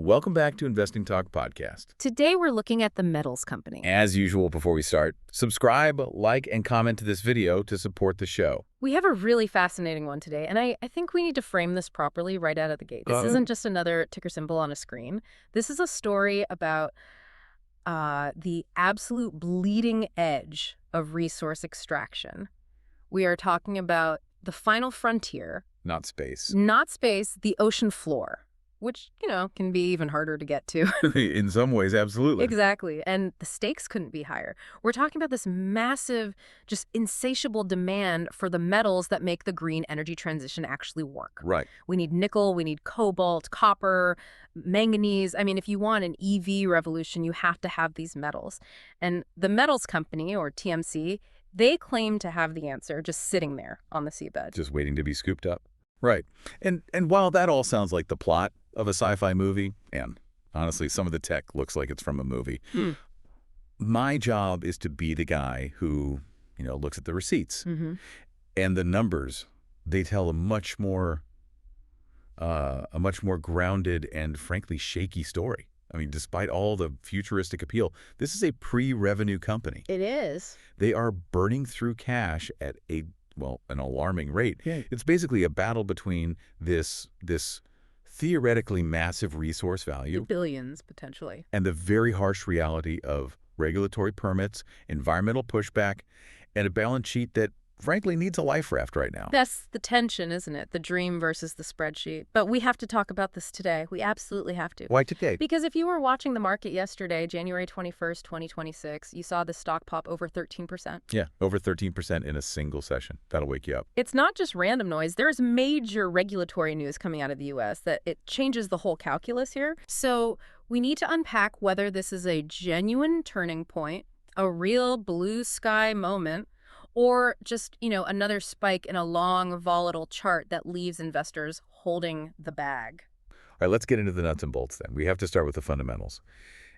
Welcome back to Investing Talk Podcast. Today we're looking at the metals company. As usual, before we start, subscribe, like, and comment to this video to support the show. We have a really fascinating one today, and I think we need to frame this properly right out of the gate. This isn't just another ticker symbol on a screen. This is a story about the absolute bleeding edge of resource extraction. We are talking about the final frontier. Not space. Not space, the ocean floor. Which, can be even harder to get to. In some ways, absolutely. Exactly. And the stakes couldn't be higher. We're talking about this massive, just insatiable demand for the metals that make the green energy transition actually work. Right. We need nickel, we need cobalt, copper, manganese. I mean, if you want an EV revolution, you have to have these metals. And the metals company, or TMC, they claim to have the answer just sitting there on the seabed. Just waiting to be scooped up. Right. And while that all sounds like the plot of a sci-fi movie, and honestly, some of the tech looks like it's from a movie, my job is to be the guy who, looks at the receipts. And the numbers, they tell a much more grounded and frankly shaky story. I mean, despite all the futuristic appeal, this is a pre-revenue company. It is. They are burning through cash at an alarming rate. Yeah. It's basically a battle between this theoretically massive resource value, Billions, potentially, and the very harsh reality of regulatory permits, environmental pushback, and a balance sheet that frankly needs a life raft right now. That's the tension, isn't it? The dream versus the spreadsheet. But we have to talk about this today. We absolutely have to. Why today? Because if you were watching the market yesterday, January 21st, 2026, you saw the stock pop over 13%. Yeah, over 13% in a single session. That'll wake you up. It's not just random noise. There's major regulatory news coming out of the U.S. that it changes the whole calculus here. So we need to unpack whether this is a genuine turning point, a real blue sky moment, or just, another spike in a long, volatile chart that leaves investors holding the bag. All right, let's get into the nuts and bolts then. We have to start with the fundamentals.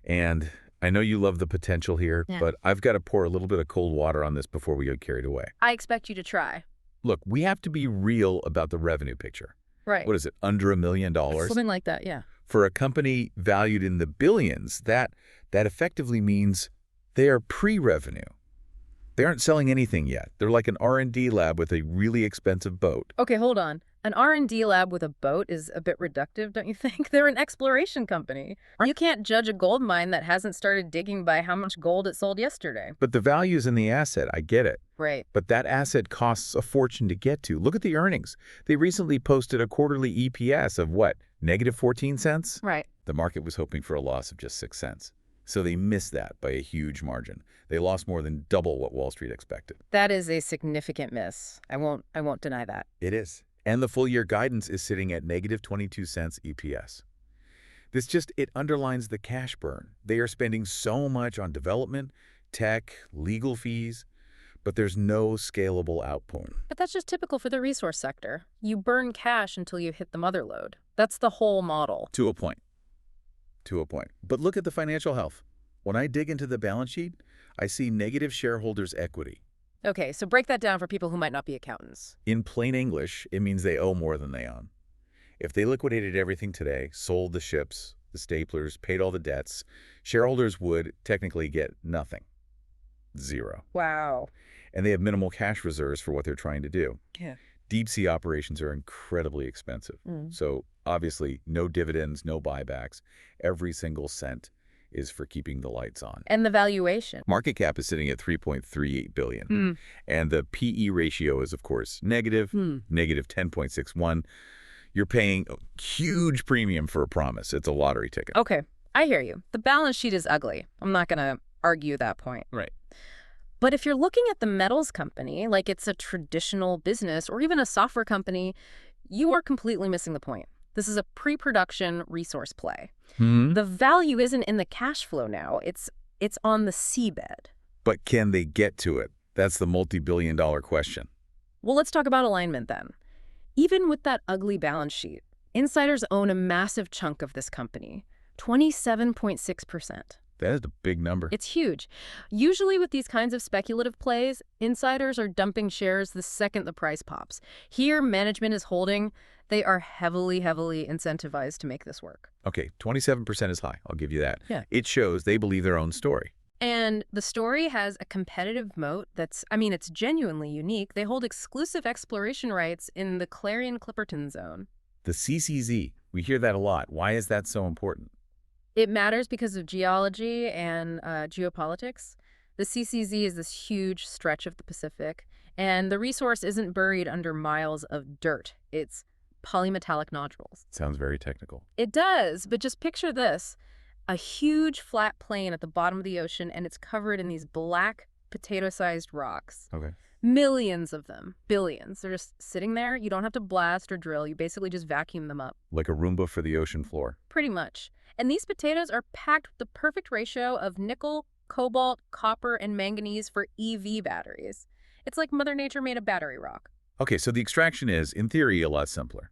And I know you love the potential here, but I've got to pour a little bit of cold water on this before we get carried away. I expect you to try. Look, we have to be real about the revenue picture. Right. What is it, under $1 million? Something like that, yeah. For a company valued in the billions, that effectively means they are pre-revenue. They aren't selling anything yet. They're like an R&D lab with a really expensive boat. Okay, hold on. An R&D lab with a boat is a bit reductive, don't you think? They're an exploration company. You can't judge a gold mine that hasn't started digging by how much gold it sold yesterday. But the value's in the asset. I get it. Right. But that asset costs a fortune to get to. Look at the earnings. They recently posted a quarterly EPS of what? Negative 14 cents? Right. The market was hoping for a loss of just 6 cents. So they missed that by a huge margin. They lost more than double what Wall Street expected. That is a significant miss. I won't deny that. It is. And the full year guidance is sitting at negative 22 cents EPS. It underlines the cash burn. They are spending so much on development, tech, legal fees, but there's no scalable output. But that's just typical for the resource sector. You burn cash until you hit the mother lode. That's the whole model. To a point. But look at the financial health. When I dig into the balance sheet, I see negative shareholders' equity. Okay, so break that down for people who might not be accountants. In plain English, it means they owe more than they own. If they liquidated everything today, sold the ships, the staplers, paid all the debts, shareholders would technically get nothing. Zero. Wow. And they have minimal cash reserves for what they're trying to do. Yeah. Deep sea operations are incredibly expensive. So obviously, no dividends, no buybacks. Every single cent is for keeping the lights on. And the valuation. Market cap is sitting at $3.38 billion. And the PE ratio is, of course, negative 10.61. You're paying a huge premium for a promise. It's a lottery ticket. Okay, I hear you. The balance sheet is ugly. I'm not going to argue that point. Right. But if you're looking at the metals company like it's a traditional business or even a software company, you are completely missing the point. This is a pre-production resource play. The value isn't in the cash flow now. It's on the seabed. But can they get to it? That's the multi-billion-dollar question. Well, let's talk about alignment then. Even with that ugly balance sheet, insiders own a massive chunk of this company, 27.6%. That is a big number. It's huge. Usually with these kinds of speculative plays, insiders are dumping shares the second the price pops. Here, management is holding They are heavily, heavily incentivized to make this work. Okay, 27% is high. I'll give you that. Yeah. It shows they believe their own story. And the story has a competitive moat it's genuinely unique. They hold exclusive exploration rights in the Clarion-Clipperton Zone. The CCZ, we hear that a lot. Why is that so important? It matters because of geology and geopolitics. The CCZ is this huge stretch of the Pacific, and the resource isn't buried under miles of dirt. It's polymetallic nodules. Sounds very technical. It does, but just picture this. A huge flat plain at the bottom of the ocean, and it's covered in these black potato-sized rocks. Okay. Millions of them. Billions. They're just sitting there. You don't have to blast or drill. You basically just vacuum them up. Like a Roomba for the ocean floor. Pretty much. And these potatoes are packed with the perfect ratio of nickel, cobalt, copper, and manganese for EV batteries. It's like Mother Nature made a battery rock. Okay, so the extraction is, in theory, a lot simpler.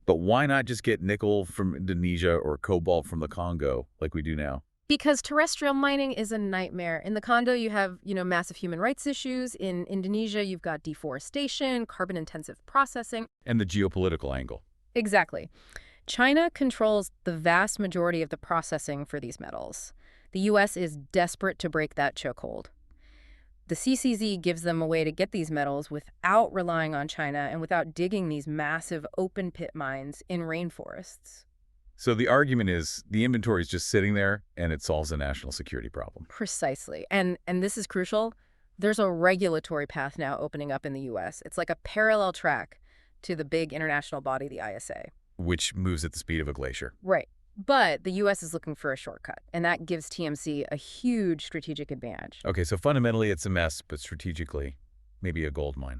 But why not just get nickel from Indonesia or cobalt from the Congo like we do now? Because terrestrial mining is a nightmare. In the Congo, you have, massive human rights issues. In Indonesia, you've got deforestation, carbon-intensive processing. And the geopolitical angle. Exactly. China controls the vast majority of the processing for these metals. The U.S. is desperate to break that chokehold. The CCZ gives them a way to get these metals without relying on China and without digging these massive open-pit mines in rainforests. So the argument is the inventory is just sitting there and it solves a national security problem. Precisely. And this is crucial. There's a regulatory path now opening up in the U.S. It's like a parallel track to the big international body, the ISA. Which moves at the speed of a glacier. Right. But the U.S. is looking for a shortcut, and that gives TMC a huge strategic advantage. Okay, so fundamentally it's a mess, but strategically, maybe a gold mine.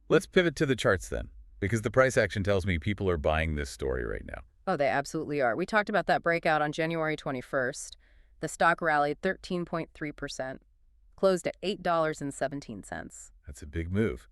Let's pivot to the charts then, because the price action tells me people are buying this story right now. Oh, they absolutely are. We talked about that breakout on January 21st. The stock rallied 13.3%, closed at $8.17. That's a big move.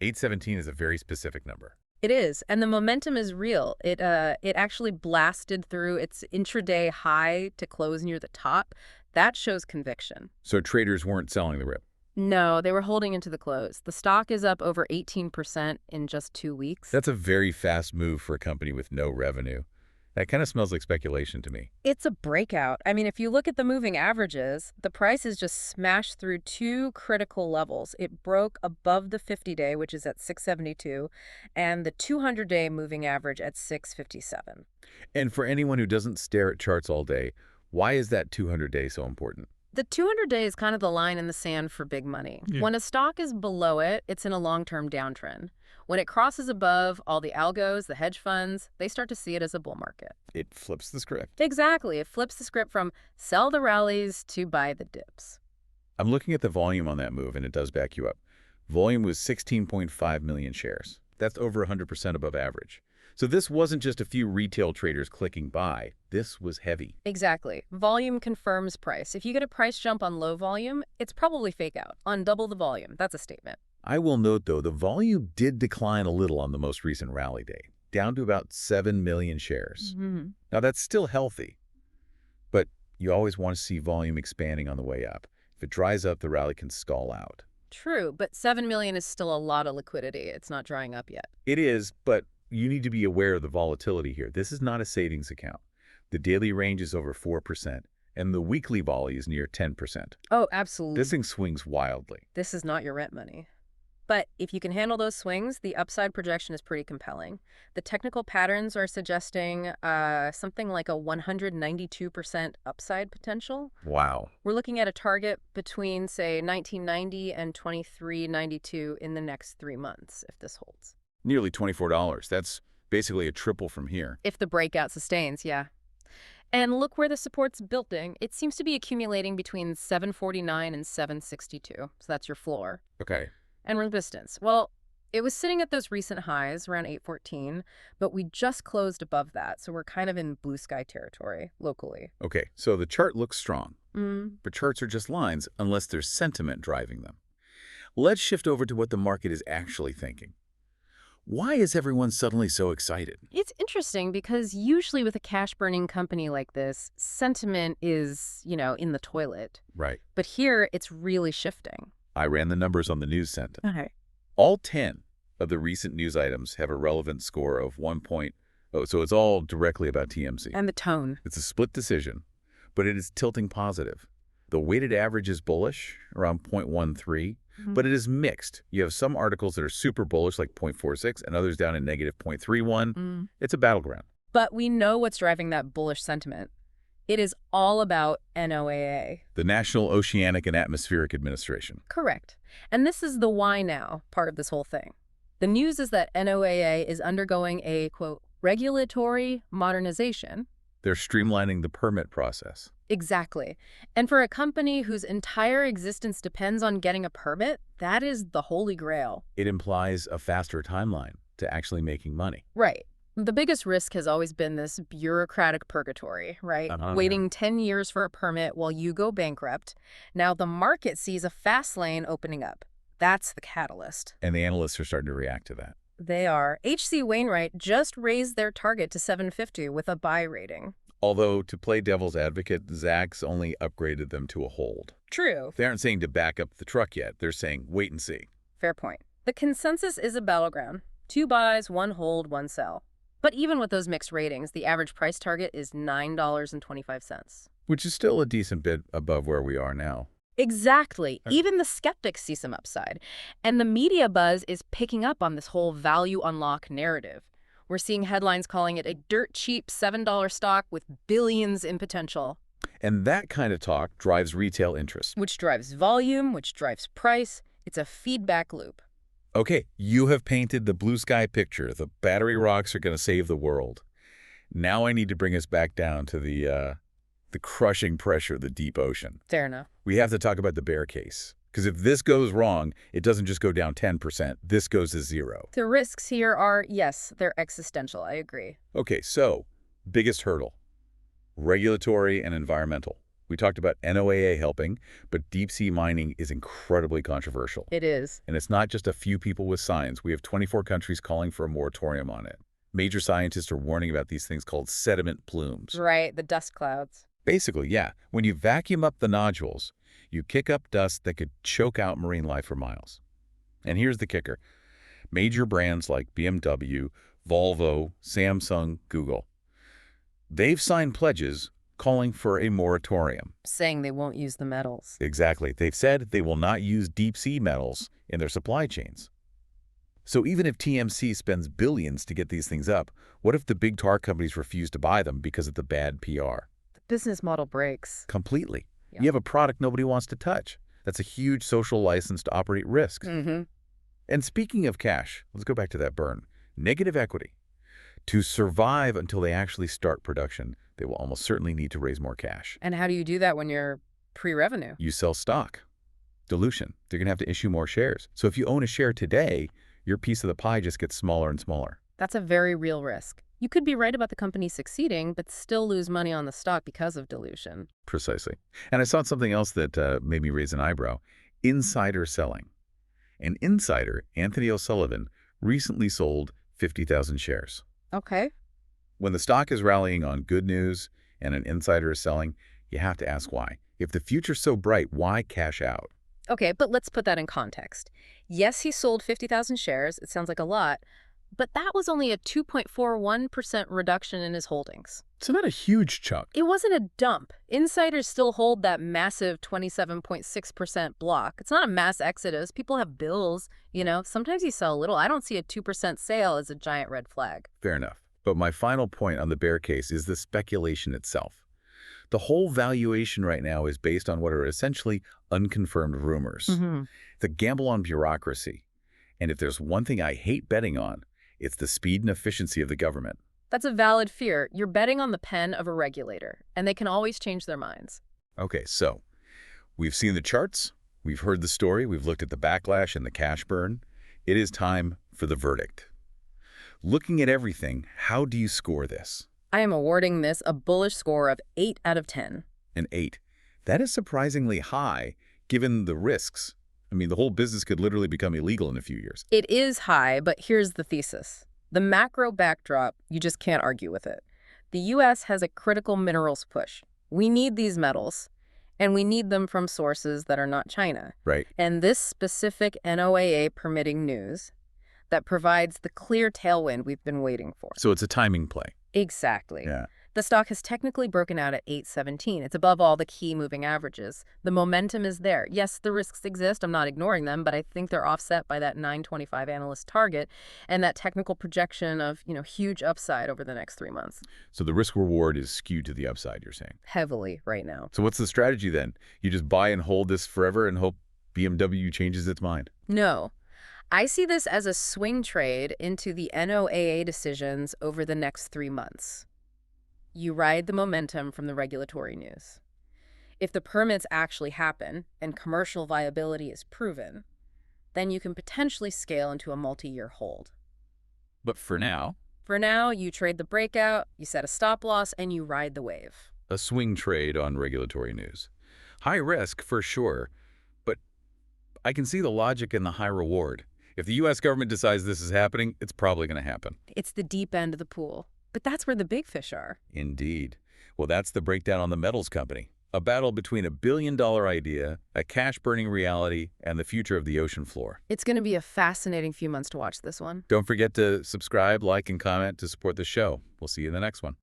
817 is a very specific number. It is, and the momentum is real. It actually blasted through its intraday high to close near the top. That shows conviction. So traders weren't selling the rip? No, they were holding into the close. The stock is up over 18% in just 2 weeks. That's a very fast move for a company with no revenue. That kind of smells like speculation to me. It's a breakout. I mean, if you look at the moving averages, the price is just smashed through two critical levels. It broke above the 50-day, which is at 672, and the 200-day moving average at 657. And for anyone who doesn't stare at charts all day, why is that 200-day so important? The 200-day is kind of the line in the sand for big money. Yeah. When a stock is below it, it's in a long-term downtrend. When it crosses above, all the algos, the hedge funds, they start to see it as a bull market. It flips the script. Exactly. It flips the script from sell the rallies to buy the dips. I'm looking at the volume on that move, and it does back you up. Volume was 16.5 million shares. That's over 100% above average. So this wasn't just a few retail traders clicking buy. This was heavy. Exactly. Volume confirms price. If you get a price jump on low volume, it's probably fake out. On double the volume, that's a statement. I will note, though, the volume did decline a little on the most recent rally day, down to about 7 million shares. Mm-hmm. Now, that's still healthy, but you always want to see volume expanding on the way up. If it dries up, the rally can stall out. True, but 7 million is still a lot of liquidity. It's not drying up yet. It is, but you need to be aware of the volatility here. This is not a savings account. The daily range is over 4%, and the weekly volley is near 10%. Oh, absolutely. This thing swings wildly. This is not your rent money. But if you can handle those swings, the upside projection is pretty compelling. The technical patterns are suggesting something like a 192% upside potential. Wow. We're looking at a target between, say, 1990 and 2392 in the next 3 months, if this holds. Nearly $24. That's basically a triple from here. If the breakout sustains, yeah. And look where the support's building. It seems to be accumulating between 749 and 762. So that's your floor. Okay. And resistance. Well, it was sitting at those recent highs around 814, but we just closed above that. So we're kind of in blue sky territory locally. Okay, so the chart looks strong. But charts are just lines unless there's sentiment driving them. Let's shift over to what the market is actually thinking. Why is everyone suddenly so excited? It's interesting because usually with a cash-burning company like this, sentiment is, in the toilet. Right. But here, it's really shifting. I ran the numbers on the news sentiment. Okay. All 10 of the recent news items have a relevant score of 1.0, so it's all directly about TMC. And the tone. It's a split decision, but it is tilting positive. The weighted average is bullish, around 0.13, but it is mixed. You have some articles that are super bullish, like 0.46, and others down in negative 0.31. It's a battleground. But we know what's driving that bullish sentiment. It is all about NOAA. The National Oceanic and Atmospheric Administration. Correct. And this is the why now part of this whole thing. The news is that NOAA is undergoing a, quote, regulatory modernization. They're streamlining the permit process. Exactly. And for a company whose entire existence depends on getting a permit, that is the holy grail. It implies a faster timeline to actually making money. Right. The biggest risk has always been this bureaucratic purgatory, right? Waiting 10 years for a permit while you go bankrupt. Now the market sees a fast lane opening up. That's the catalyst. And the analysts are starting to react to that. They are. H.C. Wainwright just raised their target to 750 with a buy rating. Although, to play devil's advocate, Zacks only upgraded them to a hold. True. They aren't saying to back up the truck yet. They're saying wait and see. Fair point. The consensus is a battleground. 2 buys, 1 hold, 1 sell. But even with those mixed ratings, the average price target is $9.25. Which is still a decent bit above where we are now. Exactly. Even the skeptics see some upside. And the media buzz is picking up on this whole value unlock narrative. We're seeing headlines calling it a dirt cheap $7 stock with billions in potential. And that kind of talk drives retail interest. Which drives volume, which drives price. It's a feedback loop. Okay, you have painted the blue sky picture. The battery rocks are going to save the world. Now I need to bring us back down to the crushing pressure of the deep ocean. Fair enough. We have to talk about the bear case. Because if this goes wrong, it doesn't just go down 10%. This goes to 0. The risks here are, yes, they're existential. I agree. Okay, so biggest hurdle, regulatory and environmental. We talked about NOAA helping, but deep-sea mining is incredibly controversial. It is. And it's not just a few people with signs. We have 24 countries calling for a moratorium on it. Major scientists are warning about these things called sediment plumes. Right, the dust clouds. Basically, yeah. When you vacuum up the nodules, you kick up dust that could choke out marine life for miles. And here's the kicker. Major brands like BMW, Volvo, Samsung, Google, they've signed pledges calling for a moratorium. Saying they won't use the metals. Exactly. They've said they will not use deep-sea metals in their supply chains. So even if TMC spends billions to get these things up, what if the big tar companies refuse to buy them because of the bad PR? The business model breaks. Completely. Yeah. You have a product nobody wants to touch. That's a huge social license to operate risks. And speaking of cash, let's go back to that burn. Negative equity. To survive until they actually start production, they will almost certainly need to raise more cash. And how do you do that when you're pre-revenue? You sell stock. Dilution. They're going to have to issue more shares. So if you own a share today, your piece of the pie just gets smaller and smaller. That's a very real risk. You could be right about the company succeeding, but still lose money on the stock because of dilution. Precisely. And I saw something else that made me raise an eyebrow. Insider selling. An insider, Anthony O'Sullivan, recently sold 50,000 shares. Okay. When the stock is rallying on good news and an insider is selling, you have to ask why. If the future's so bright, why cash out? Okay, but let's put that in context. Yes, he sold 50,000 shares. It sounds like a lot. But that was only a 2.41% reduction in his holdings. So not a huge chunk. It wasn't a dump. Insiders still hold that massive 27.6% block. It's not a mass exodus. People have bills, you know. Sometimes you sell a little. I don't see a 2% sale as a giant red flag. Fair enough. But my final point on the bear case is the speculation itself. The whole valuation right now is based on what are essentially unconfirmed rumors. It's a gamble on bureaucracy. And if there's one thing I hate betting on, it's the speed and efficiency of the government. That's a valid fear. You're betting on the pen of a regulator, and they can always change their minds. Okay, so we've seen the charts, we've heard the story, we've looked at the backlash and the cash burn. It is time for the verdict. Looking at everything, how do you score this? I am awarding this a bullish score of 8 out of 10. An 8. That is surprisingly high, given the risks. I mean, the whole business could literally become illegal in a few years. It is high, but here's the thesis. The macro backdrop, you just can't argue with it. The U.S. has a critical minerals push. We need these metals, and we need them from sources that are not China. Right. And this specific NOAA permitting news, that provides the clear tailwind we've been waiting for. So it's a timing play. Exactly. Yeah. The stock has technically broken out at 817. It's above all the key moving averages. The momentum is there. Yes, the risks exist. I'm not ignoring them, but I think they're offset by that 925 analyst target and that technical projection of, huge upside over the next 3 months. So the risk reward is skewed to the upside, you're saying. Heavily right now. So what's the strategy then? You just buy and hold this forever and hope BMW changes its mind? No. I see this as a swing trade into the NOAA decisions over the next 3 months. You ride the momentum from the regulatory news. If the permits actually happen and commercial viability is proven, then you can potentially scale into a multi-year hold. But for now, you trade the breakout, you set a stop loss, and you ride the wave. a swing trade on regulatory news. High risk, for sure, but I can see the logic and the high reward. If the U.S. government decides this is happening, it's probably going to happen. It's the deep end of the pool. But that's where the big fish are. Indeed. Well, that's the breakdown on the metals company. A battle between a billion-dollar idea, a cash-burning reality, and the future of the ocean floor. It's going to be a fascinating few months to watch this one. Don't forget to subscribe, like, and comment to support the show. We'll see you in the next one.